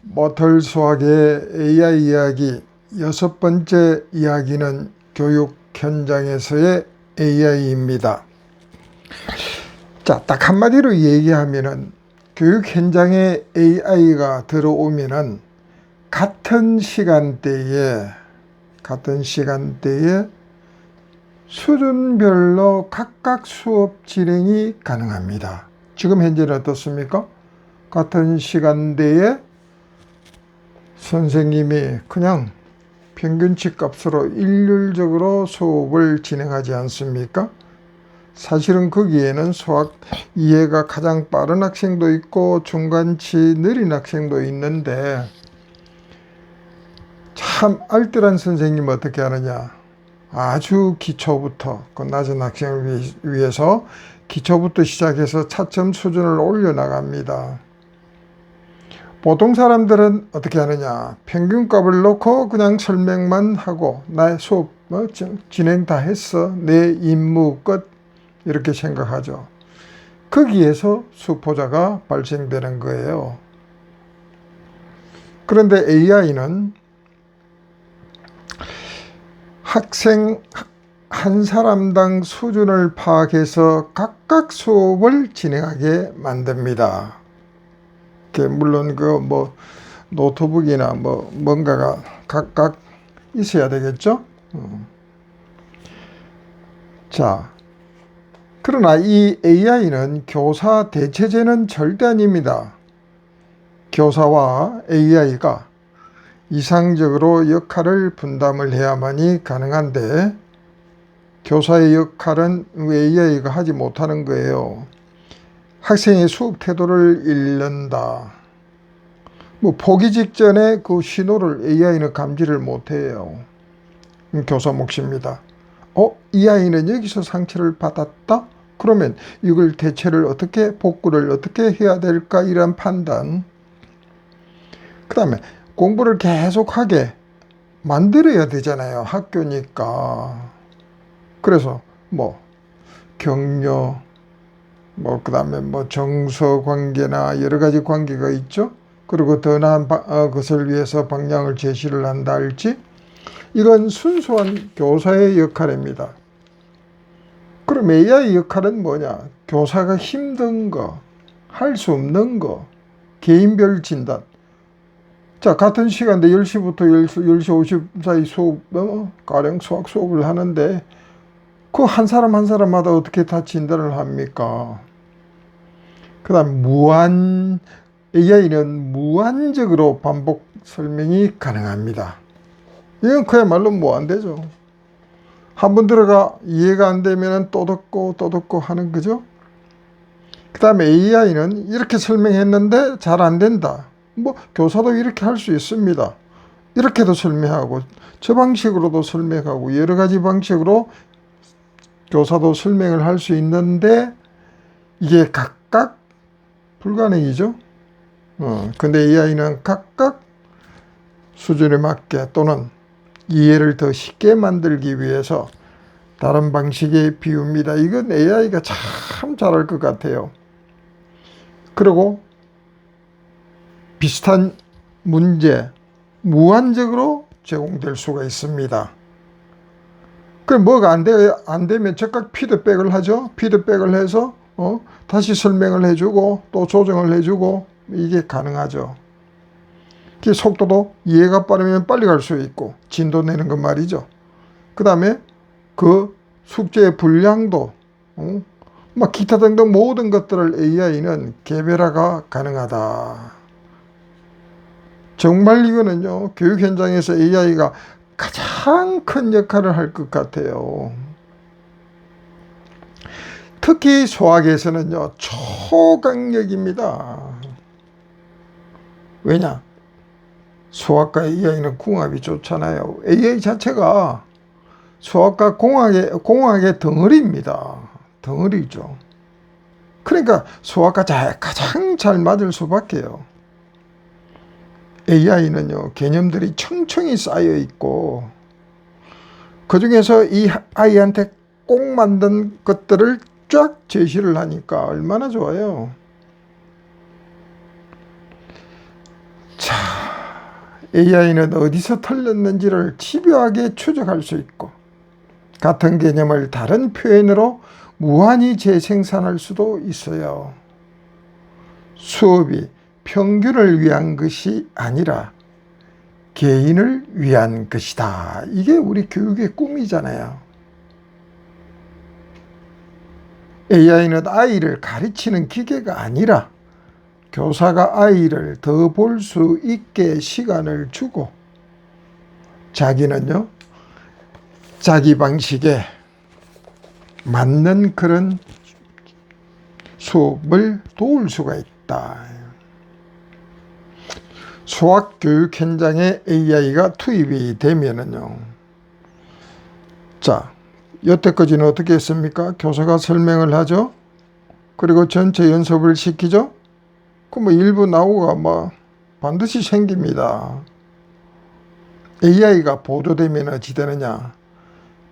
모털 수학의 AI 이야기 여섯 번째 이야기는 교육 현장에서의 AI입니다. 자, 딱 한마디로 얘기하면은 교육 현장에 AI가 들어오면은 같은 시간대에 수준별로 각각 수업 진행이 가능합니다. 지금 현재는 어떻습니까? 같은 시간대에 선생님이 그냥 평균치 값으로 일률적으로 수업을 진행하지 않습니까? 사실은 거기에는 수학 이해가 가장 빠른 학생도 있고 중간치 느린 학생도 있는데 참 알뜰한 선생님은 어떻게 하느냐, 아주 기초부터 그 낮은 학생을 위해서 기초부터 시작해서 차츰 수준을 올려나갑니다. 보통 사람들은 어떻게 하느냐, 평균값을 놓고 그냥 설명만 하고 나의 수업 진행 다 했어, 내 임무 끝, 이렇게 생각하죠. 거기에서 수포자가 발생되는 거예요. 그런데 AI는 학생 한 사람당 수준을 파악해서 각각 수업을 진행하게 만듭니다. 물론 노트북이나 뭔가가 각각 있어야 되겠죠. 자, 그러나 이 AI는 교사 대체제는 절대 아닙니다. 교사와 AI가 이상적으로 역할을 분담을 해야만이 가능한데 교사의 역할은 AI가 하지 못하는 거예요. 학생의 수업 태도를 잃는다. 포기 직전에 그 신호를 AI는 감지를 못해요. 교사 몫입니다. 이 아이는 여기서 상처를 받았다? 그러면 이걸 복구를 어떻게 해야 될까? 이런 판단. 그 다음에 공부를 계속하게 만들어야 되잖아요. 학교니까. 그래서 격려, 그 다음에 정서 관계나 여러 가지 관계가 있죠. 그리고 더 나은 것을 위해서 방향을 제시를 한다 할지, 이건 순수한 교사의 역할입니다. 그럼 AI 역할은 뭐냐? 교사가 힘든 거, 할 수 없는 거, 개인별 진단. 자, 같은 시간대 10시부터 10시 50분 사이 가령 수학 수업을 하는데 그 한 사람 한 사람마다 어떻게 다 진단을 합니까? 그 다음 AI는 무한적으로 반복 설명이 가능합니다. 이건 그야말로 무한대죠. 한번 들어가 이해가 안 되면 또 듣고 하는 거죠. 그 다음에 AI는 이렇게 설명했는데 잘 안 된다. 교사도 이렇게 할 수 있습니다. 이렇게도 설명하고 저 방식으로도 설명하고 여러 가지 방식으로 교사도 설명을 할 수 있는데 이게 각각 불가능이죠. 근데 AI는 각각 수준에 맞게 또는 이해를 더 쉽게 만들기 위해서 다른 방식의 비유입니다. 이건 AI가 참 잘할 것 같아요. 그리고 비슷한 문제 무한적으로 제공될 수가 있습니다. 그럼 뭐가 안 되면 즉각 피드백을 하죠. 피드백을 해서 다시 설명을 해주고 또 조정을 해주고 이게 가능하죠. 그 속도도 이해가 빠르면 빨리 갈 수 있고 진도 내는 것 말이죠. 그 다음에 그 숙제의 분량도 기타 등등 모든 것들을 AI는 개별화가 가능하다. 정말 이거는요, 교육 현장에서 AI가 가장 큰 역할을 할 것 같아요. 특히 수학에서는요, 초강력입니다. 왜냐? 수학과 AI는 궁합이 좋잖아요. AI 자체가 수학과 공학의 덩어리입니다. 덩어리죠. 그러니까 수학과 가장 잘 맞을 수밖에요. AI는요, 개념들이 층층이 쌓여 있고 그 중에서 이 아이한테 꼭 만든 것들을 쫙 제시를 하니까 얼마나 좋아요. 자, AI는 어디서 틀렸는지를 집요하게 추적할 수 있고 같은 개념을 다른 표현으로 무한히 재생산할 수도 있어요. 수업이 평균을 위한 것이 아니라 개인을 위한 것이다. 이게 우리 교육의 꿈이잖아요. AI는 아이를 가르치는 기계가 아니라 교사가 아이를 더 볼 수 있게 시간을 주고 자기는요, 자기 방식에 맞는 그런 수업을 도울 수가 있다. 수학 교육 현장에 AI가 투입이 되면은요. 자, 여태까지는 어떻게 했습니까? 교사가 설명을 하죠. 그리고 전체 연습을 시키죠. 그럼 일부 나오가 반드시 생깁니다. AI가 보조되면 어찌 되느냐?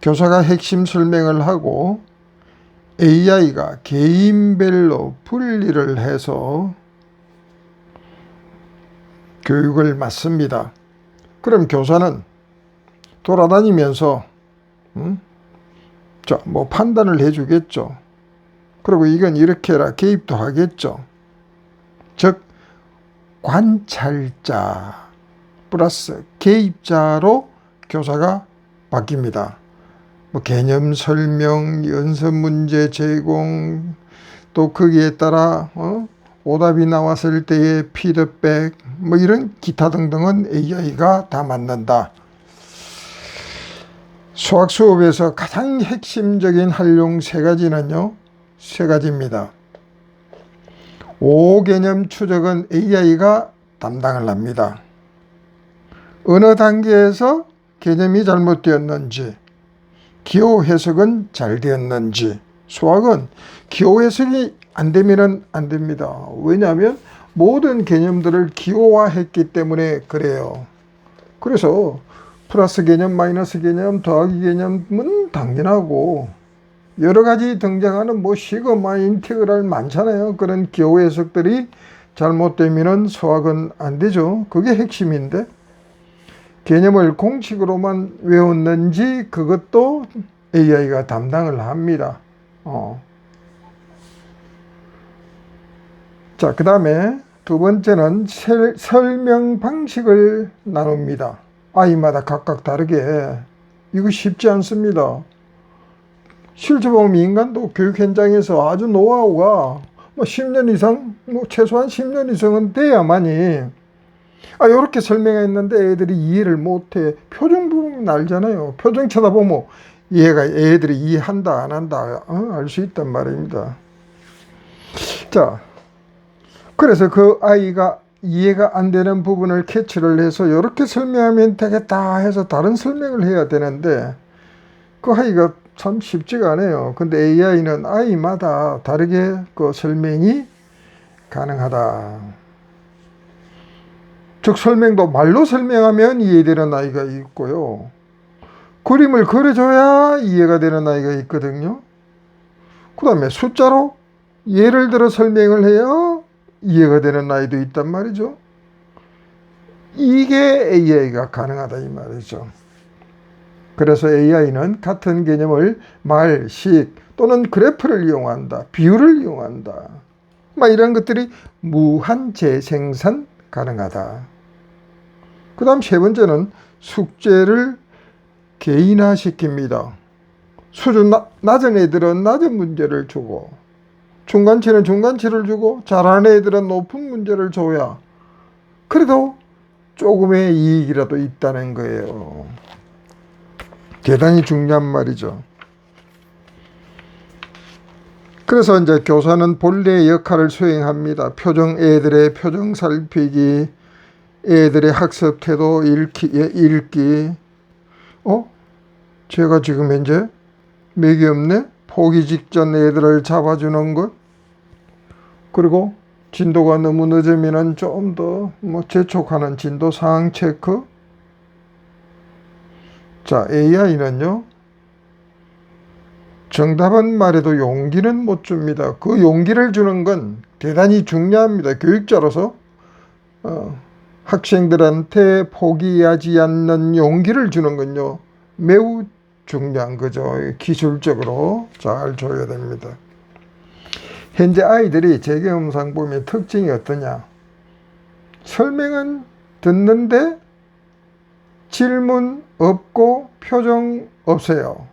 교사가 핵심 설명을 하고 AI가 개인별로 분리를 해서 교육을 맡습니다. 그럼 교사는 돌아다니면서 판단을 해주겠죠. 그리고 이건 이렇게 해라 개입도 하겠죠. 즉 관찰자 플러스 개입자로 교사가 바뀝니다. 개념 설명, 연습 문제 제공, 또 거기에 따라 오답이 나왔을 때의 피드백, 이런 기타 등등은 AI가 다 맡는다. 수학 수업에서 가장 핵심적인 활용 세 가지입니다. 5개념 추적은 AI가 담당을 합니다. 어느 단계에서 개념이 잘못되었는지, 기호 해석은 잘 되었는지. 수학은 기호 해석이 안 되면 안 됩니다. 왜냐하면 모든 개념들을 기호화했기 때문에 그래요. 그래서 플러스 개념, 마이너스 개념, 더하기 개념은 당연하고 여러 가지 등장하는 시그마, 인테그랄 많잖아요. 그런 기호 해석들이 잘못되면 수학은 안 되죠. 그게 핵심인데 개념을 공식으로만 외웠는지 그것도 AI가 담당을 합니다. 자, 그 다음에 두 번째는 설명 방식을 나눕니다. 아이마다 각각 다르게. 이거 쉽지 않습니다. 실제 보면 인간도 교육 현장에서 아주 노하우가 10년 이상, 최소한 10년 이상은 돼야만이 이렇게 설명했는데 애들이 이해를 못해. 표정 보면 알잖아요. 표정 쳐다보면 애들이 이해한다 안 한다 알 수 있단 말입니다. 자, 그래서 그 아이가 이해가 안 되는 부분을 캐치를 해서 이렇게 설명하면 되겠다 해서 다른 설명을 해야 되는데 그 아이가 참 쉽지가 않아요. 근데 AI는 아이마다 다르게 그 설명이 가능하다. 즉 설명도 말로 설명하면 이해되는 아이가 있고요. 그림을 그려줘야 이해가 되는 아이가 있거든요. 그 다음에 숫자로 예를 들어 설명을 해야 이해가 되는 아이도 있단 말이죠. 이게 AI가 가능하다 이 말이죠. 그래서 AI는 같은 개념을 말, 식 또는 그래프를 이용한다. 비율을 이용한다. 이런 것들이 무한 재생산 가능하다. 그 다음 세 번째는 숙제를 개인화시킵니다. 수준 낮은 애들은 낮은 문제를 주고 중간치는 중간치를 주고 잘하는 애들은 높은 문제를 줘야 그래도 조금의 이익이라도 있다는 거예요. 대단히 중요한 말이죠. 그래서 이제 교사는 본래의 역할을 수행합니다. 애들의 표정 살피기, 애들의 학습 태도 읽기. 제가 지금 현재 맥이 없네? 포기 직전 애들을 잡아주는 것. 그리고 진도가 너무 늦으면 좀 더 재촉하는 진도 상황 체크. 자, AI는요. 정답은 말해도 용기는 못 줍니다. 그 용기를 주는 건 대단히 중요합니다. 교육자로서 학생들한테 포기하지 않는 용기를 주는 건요, 매우 중요한 거죠. 기술적으로 잘 줘야 됩니다. 현재 아이들이 제 경험상 보면 특징이 어떠냐? 설명은 듣는데 질문 없고 표정 없어요.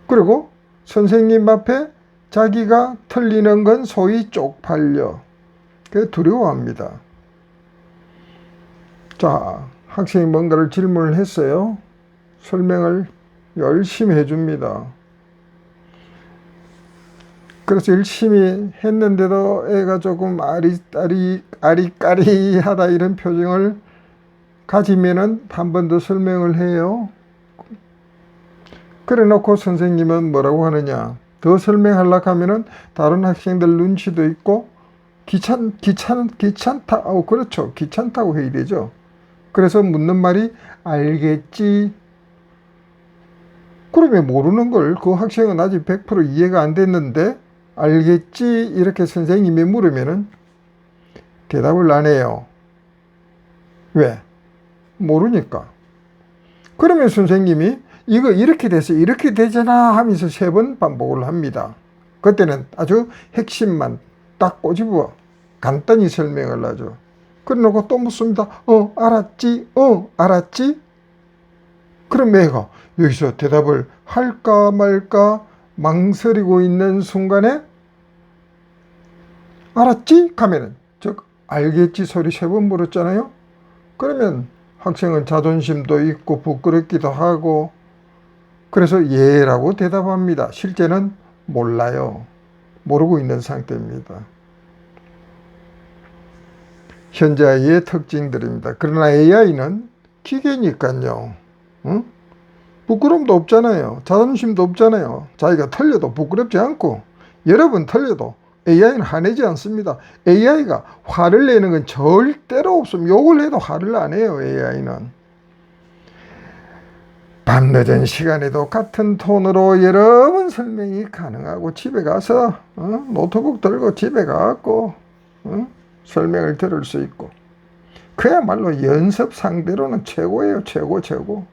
그리고 선생님 앞에 자기가 틀리는 건 소위 쪽팔려. 그게 두려워합니다. 자, 학생이 뭔가를 질문을 했어요. 설명을 열심히 해줍니다. 그래서 열심히 했는데도 애가 조금 아리까리하다 이런 표정을 가지면은 한 번 더 설명을 해요. 그래 놓고 선생님은 뭐라고 하느냐. 더 설명하려고 하면은 다른 학생들 눈치도 있고 귀찮다. 그렇죠. 귀찮다고 해야 되죠. 그래서 묻는 말이 알겠지. 그러면 모르는 걸 그 학생은 아직 100% 이해가 안 됐는데 알겠지 이렇게 선생님이 물으면은 대답을 안 해요. 왜? 모르니까. 그러면 선생님이 이거 이렇게 돼서 이렇게 되잖아 하면서 3번 반복을 합니다. 그때는 아주 핵심만 딱 꼬집어 간단히 설명을 하죠. 그러고 또 묻습니다. 알았지? 알았지? 그럼 애가 여기서 대답을 할까 말까 망설이고 있는 순간에 알았지? 하면은 즉 알겠지 소리 3번 물었잖아요. 그러면 학생은 자존심도 있고 부끄럽기도 하고 그래서 예라고 대답합니다. 실제는 몰라요. 모르고 있는 상태입니다. 현재 아이의 특징들입니다. 그러나 AI는 기계니까요. 응? 부끄러움도 없잖아요. 자존심도 없잖아요. 자기가 틀려도 부끄럽지 않고 여러 번 틀려도 AI는 화내지 않습니다. AI가 화를 내는 건 절대로 없습니다. 욕을 해도 화를 안 해요. AI는. 밤늦은 시간에도 같은 톤으로 여러 번 설명이 가능하고 집에 가서 노트북 들고 집에 가고 설명을 들을 수 있고 그야말로 연습 상대로는 최고예요. 최고.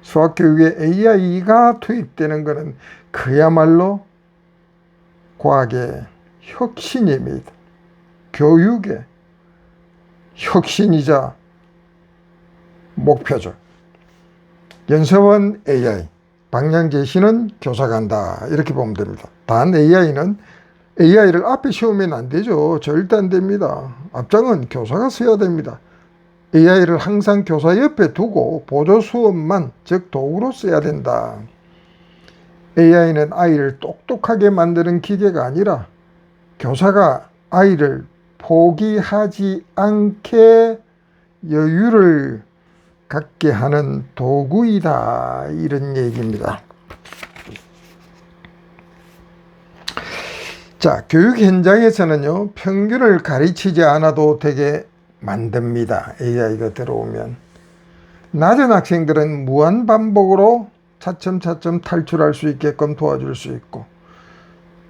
수학교육에 AI가 투입되는 것은 그야말로 과학의 혁신입니다. 교육의 혁신이자 목표죠. 연습은 AI, 방향 제시는 교사가 한다. 이렇게 보면 됩니다. 단 AI를 앞에 세우면 안 되죠. 절대 안 됩니다. 앞장은 교사가 서야 됩니다. AI를 항상 교사 옆에 두고 보조 수업만, 즉 도구로 써야 된다. AI는 아이를 똑똑하게 만드는 기계가 아니라 교사가 아이를 포기하지 않게 여유를 갖게 하는 도구이다. 이런 얘기입니다. 자, 교육 현장에서는요, 평균을 가르치지 않아도 되게 만듭니다. AI가 들어오면. 낮은 학생들은 무한 반복으로 차츰차츰 탈출할 수 있게끔 도와줄 수 있고,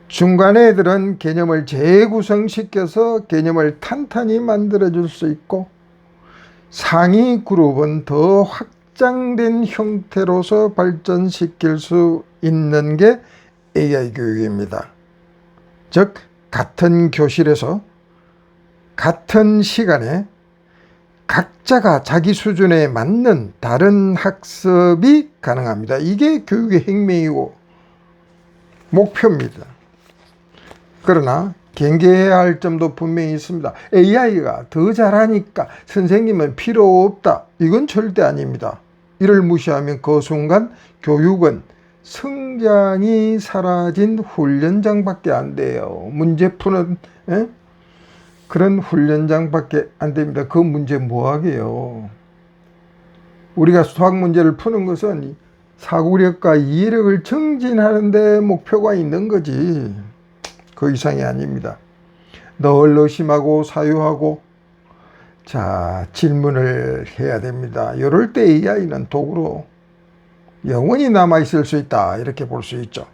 중간 애들은 개념을 재구성시켜서 개념을 탄탄히 만들어줄 수 있고, 상위 그룹은 더 확장된 형태로서 발전시킬 수 있는 게 AI 교육입니다. 즉, 같은 교실에서 같은 시간에 각자가 자기 수준에 맞는 다른 학습이 가능합니다. 이게 교육의 핵심이고 목표입니다. 그러나 경계해야 할 점도 분명히 있습니다. AI가 더 잘하니까 선생님은 필요 없다. 이건 절대 아닙니다. 이를 무시하면 그 순간 교육은 성장이 사라진 훈련장밖에 안 돼요. 문제 푸는 그런 훈련장밖에 안 됩니다. 그 문제 뭐하게요. 우리가 수학 문제를 푸는 것은 사고력과 이해력을 증진하는 데 목표가 있는 거지. 그 이상이 아닙니다. 늘 의심하고 사유하고 자 질문을 해야 됩니다. 이럴 때 AI는 도구로 영원히 남아있을 수 있다. 이렇게 볼 수 있죠.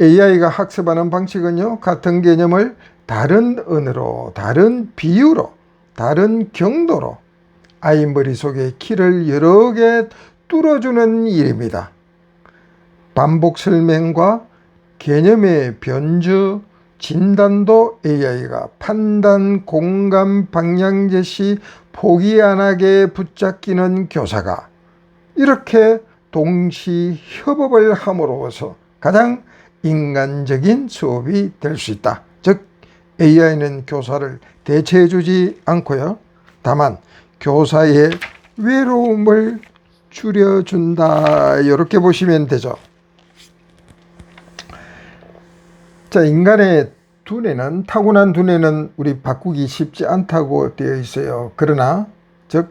AI가 학습하는 방식은요. 같은 개념을 다른 언어로, 다른 비유로 다른 경도로 아이 머릿속에 길을 여러 개 뚫어주는 일입니다. 반복 설명과 개념의 변주, 진단도 AI가 판단, 공감, 방향 제시, 포기 안 하게 붙잡기는 교사가 이렇게 동시 협업을 함으로써 가장 인간적인 수업이 될 수 있다. 즉 AI는 교사를 대체해주지 않고요. 다만 교사의 외로움을 줄여준다. 이렇게 보시면 되죠. 자, 인간의 두뇌는, 타고난 두뇌는 우리 바꾸기 쉽지 않다고 되어 있어요. 그러나 즉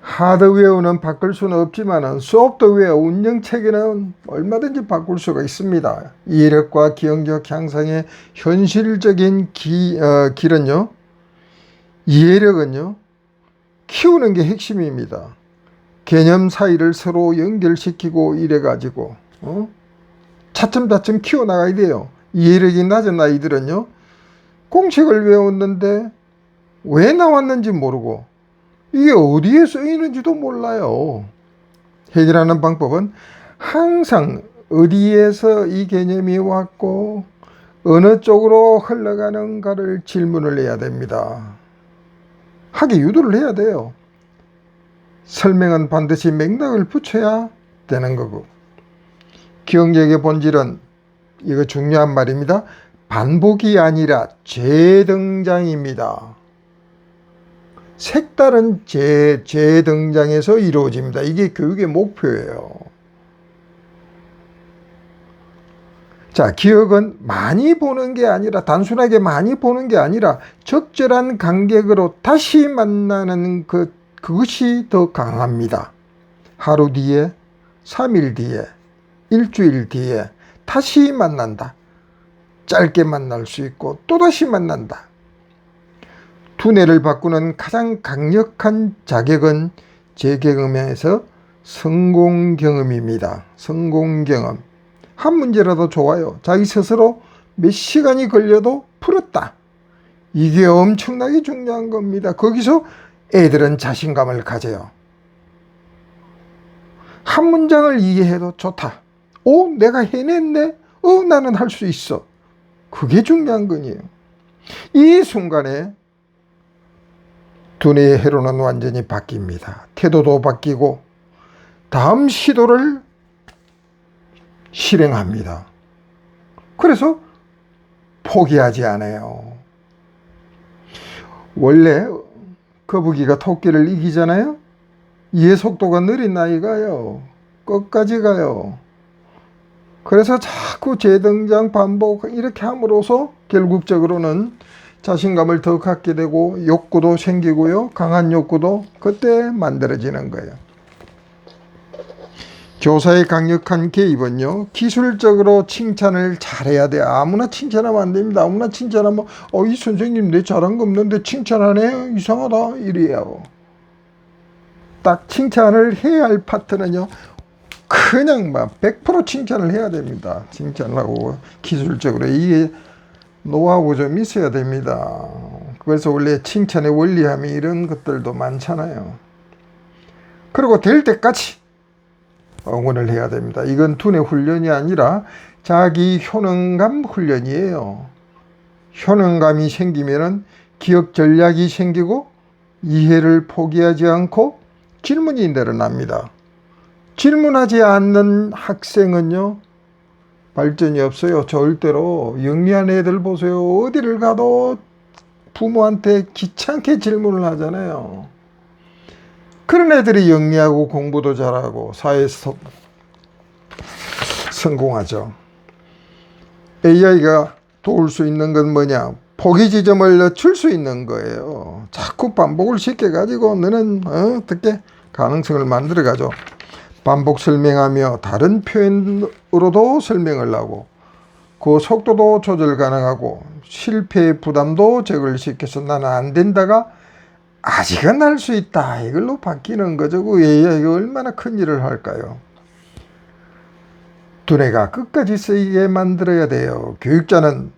하드웨어는 바꿀 수는 없지만 소프트웨어 운영체계는 얼마든지 바꿀 수가 있습니다. 이해력과 기억력 향상의 현실적인 길은요, 이해력은요, 키우는 게 핵심입니다. 개념 사이를 서로 연결시키고 이래가지고 차츰차츰 키워나가야 돼요. 이해력이 낮은 아이들은요, 공식을 외웠는데 왜 나왔는지 모르고 이게 어디에 쓰이는지도 몰라요. 해결하는 방법은 항상 어디에서 이 개념이 왔고 어느 쪽으로 흘러가는가를 질문을 해야 됩니다. 하게 유도를 해야 돼요. 설명은 반드시 맥락을 붙여야 되는 거고, 기억력의 본질은, 이거 중요한 말입니다, 반복이 아니라 재등장입니다. 색다른 재등장에서 이루어집니다. 이게 교육의 목표예요. 자, 기억은 많이 보는 게 아니라, 단순하게 많이 보는 게 아니라 적절한 간격으로 다시 만나는 그것이 더 강합니다. 하루 뒤에, 3일 뒤에, 일주일 뒤에 다시 만난다. 짧게 만날 수 있고 또다시 만난다. 두뇌를 바꾸는 가장 강력한 자격은 제 경험에서 성공경험입니다. 성공경험. 한 문제라도 좋아요. 자기 스스로 몇 시간이 걸려도 풀었다. 이게 엄청나게 중요한 겁니다. 거기서 애들은 자신감을 가져요. 한 문장을 이해해도 좋다. 내가 해냈네. 나는 할 수 있어. 그게 중요한 거예요. 이 순간에 두뇌의 회로는 완전히 바뀝니다. 태도도 바뀌고 다음 시도를 실행합니다. 그래서 포기하지 않아요. 원래 거북이가 토끼를 이기잖아요. 이해 속도가 느린 아이가요, 끝까지 가요. 그래서 자꾸 재등장 반복 이렇게 함으로써 결국적으로는 자신감을 더 갖게 되고 욕구도 생기고요. 강한 욕구도 그때 만들어지는 거예요. 교사의 강력한 개입은요, 기술적으로 칭찬을 잘해야 돼요. 아무나 칭찬하면 안 됩니다. 아무나 칭찬하면 이 선생님 내 잘한 거 없는데 칭찬하네, 이상하다, 이래요. 딱 칭찬을 해야 할 파트는요, 그냥 막 100% 칭찬을 해야 됩니다. 칭찬을 하고 기술적으로 이게 노하우가 좀 있어야 됩니다. 그래서 원래 칭찬의 원리함이 이런 것들도 많잖아요. 그리고 될 때까지 응원을 해야 됩니다. 이건 두뇌 훈련이 아니라 자기 효능감 훈련이에요. 효능감이 생기면은 기억 전략이 생기고 이해를 포기하지 않고 질문이 늘어납니다. 질문하지 않는 학생은요, 발전이 없어요. 절대로. 영리한 애들 보세요. 어디를 가도 부모한테 귀찮게 질문을 하잖아요. 그런 애들이 영리하고 공부도 잘하고 사회에서 성공하죠. AI가 도울 수 있는 건 뭐냐? 포기 지점을 늦출 수 있는 거예요. 자꾸 반복을 시켜가지고 너는 어떻게 가능성을 만들어가죠. 반복 설명하며 다른 표현으로도 설명을 하고 그 속도도 조절 가능하고 실패의 부담도 제거시켜서 나는 안 된다가 아직은 할 수 있다, 이걸로 바뀌는 거죠. 그 AI가 얼마나 큰 일을 할까요? 두뇌가 끝까지 쓰이게 만들어야 돼요. 교육자는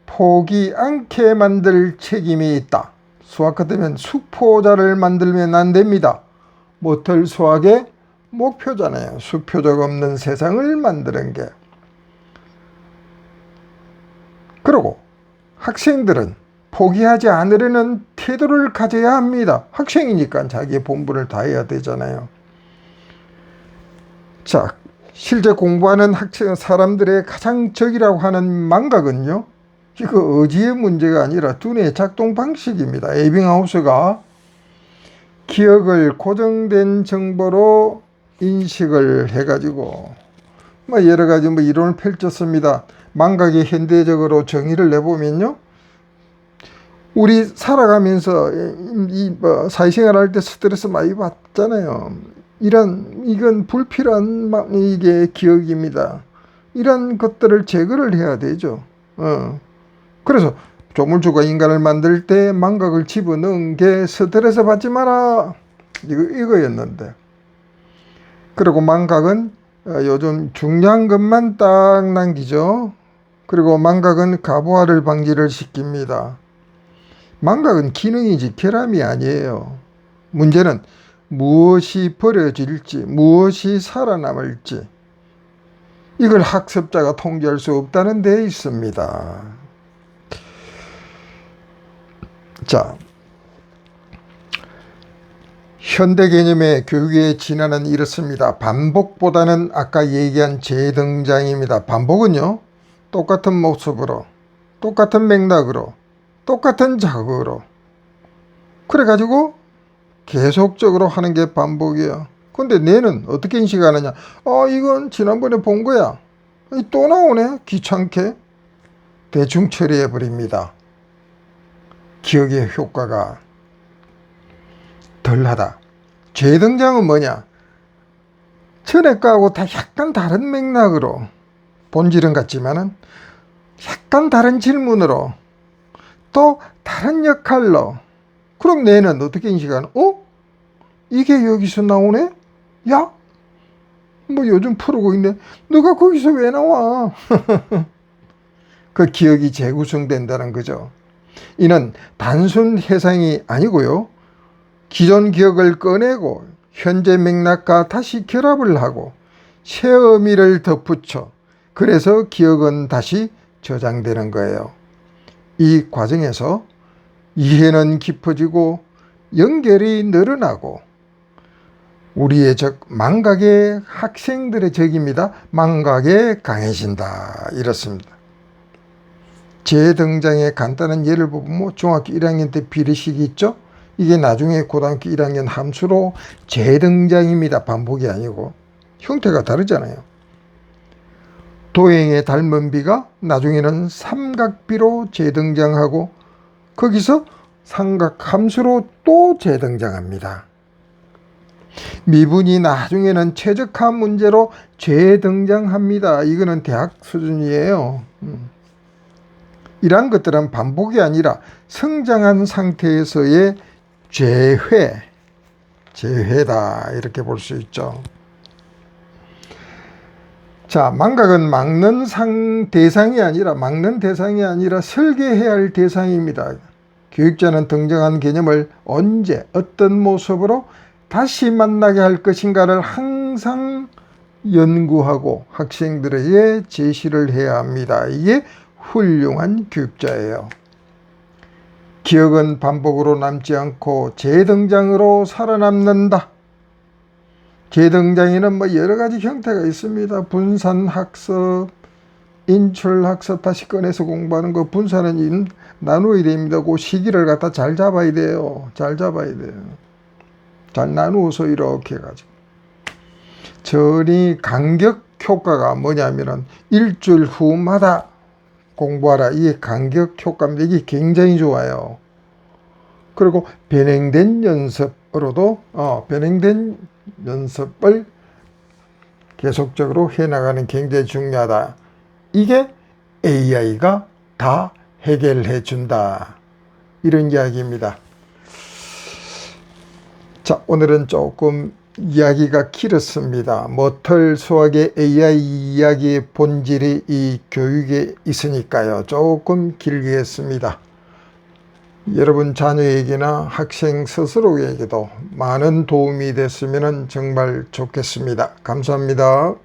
포기 않게 만들 책임이 있다. 수학화되면 수포자를 만들면 안 됩니다. 모털 수학의 목표잖아요. 수표적 없는 세상을 만드는 게. 그리고 학생들은 포기하지 않으려는 태도를 가져야 합니다. 학생이니까 자기의 본분을 다해야 되잖아요. 자, 실제 공부하는 학생 사람들의 가장 적이라고 하는 망각은요, 이거 의지의 문제가 아니라 두뇌의 작동 방식입니다. 에빙하우스가 기억을 고정된 정보로 인식을 해가지고 여러 가지 이론을 펼쳤습니다. 망각이 현대적으로 정의를 내보면요, 우리 살아가면서 사회생활 할 때 스트레스 많이 받잖아요. 이건 불필요한 이게 기억입니다. 이런 것들을 제거를 해야 되죠. 그래서 조물주가 인간을 만들 때 망각을 집어넣은 게 스트레스 받지 마라, 이거였는데, 그리고 망각은 요즘 중요한 것만 딱 남기죠. 그리고 망각은 가부화를 방지를 시킵니다. 망각은 기능이지 결함이 아니에요. 문제는 무엇이 버려질지, 무엇이 살아남을지, 이걸 학습자가 통제할 수 없다는 데 있습니다. 자, 현대 개념의 교육의 진화는 이렇습니다. 반복보다는 아까 얘기한 재등장입니다. 반복은요, 똑같은 모습으로, 똑같은 맥락으로, 똑같은 자극으로, 그래가지고 계속적으로 하는 게 반복이에요. 근데 뇌는 어떻게 인식하느냐? 이건 지난번에 본 거야. 또 나오네? 귀찮게 대충 처리해 버립니다. 기억의 효과가 덜하다. 재등장은 뭐냐? 전에 거하고 다 약간 다른 맥락으로, 본질은 같지만은 약간 다른 질문으로, 또 다른 역할로. 그럼 뇌는 어떻게 인식하는? 이게 여기서 나오네? 야, 요즘 풀고 있네. 너가 거기서 왜 나와? 그 기억이 재구성된다는 거죠. 이는 단순 해상이 아니고요, 기존 기억을 꺼내고 현재 맥락과 다시 결합을 하고 새 의미를 덧붙여, 그래서 기억은 다시 저장되는 거예요. 이 과정에서 이해는 깊어지고 연결이 늘어나고, 우리의 적 망각의 학생들의 적입니다. 망각에 강해진다, 이렇습니다. 재등장의 간단한 예를 보면 중학교 1학년 때 비례식이 있죠. 이게 나중에 고등학교 1학년 함수로 재등장입니다. 반복이 아니고. 형태가 다르잖아요. 도형의 닮은 비가 나중에는 삼각비로 재등장하고, 거기서 삼각함수로 또 재등장합니다. 미분이 나중에는 최적화 문제로 재등장합니다. 이거는 대학 수준이에요. 이러한 것들은 반복이 아니라 성장한 상태에서의 재회다, 이렇게 볼 수 있죠. 자, 망각은 막는 대상이 아니라 설계해야 할 대상입니다. 교육자는 등장한 개념을 언제 어떤 모습으로 다시 만나게 할 것인가를 항상 연구하고 학생들에게 제시를 해야 합니다. 이게 훌륭한 교육자예요. 기억은 반복으로 남지 않고 재등장으로 살아남는다. 재등장에는 여러 가지 형태가 있습니다. 분산학습, 인출학습, 다시 꺼내서 공부하는 거. 분산은 나누어야 됩니다. 그 시기를 갖다 잘 잡아야 돼요. 잘 나누어서 이렇게 해가지고. 전이 간격 효과가 뭐냐면은 일주일 후마다 공부하라. 이게 간격 효과입니다. 이게 굉장히 좋아요. 그리고 변형된 연습으로도 변형된 연습을 계속적으로 해나가는 게 굉장히 중요하다. 이게 AI가 다 해결해 준다, 이런 이야기입니다. 자, 오늘은 조금 이야기가 길었습니다. 모털 수학의 AI 이야기의 본질이 이 교육에 있으니까요, 조금 길게 했습니다. 여러분 자녀에게나 학생 스스로에게도 많은 도움이 됐으면 정말 좋겠습니다. 감사합니다.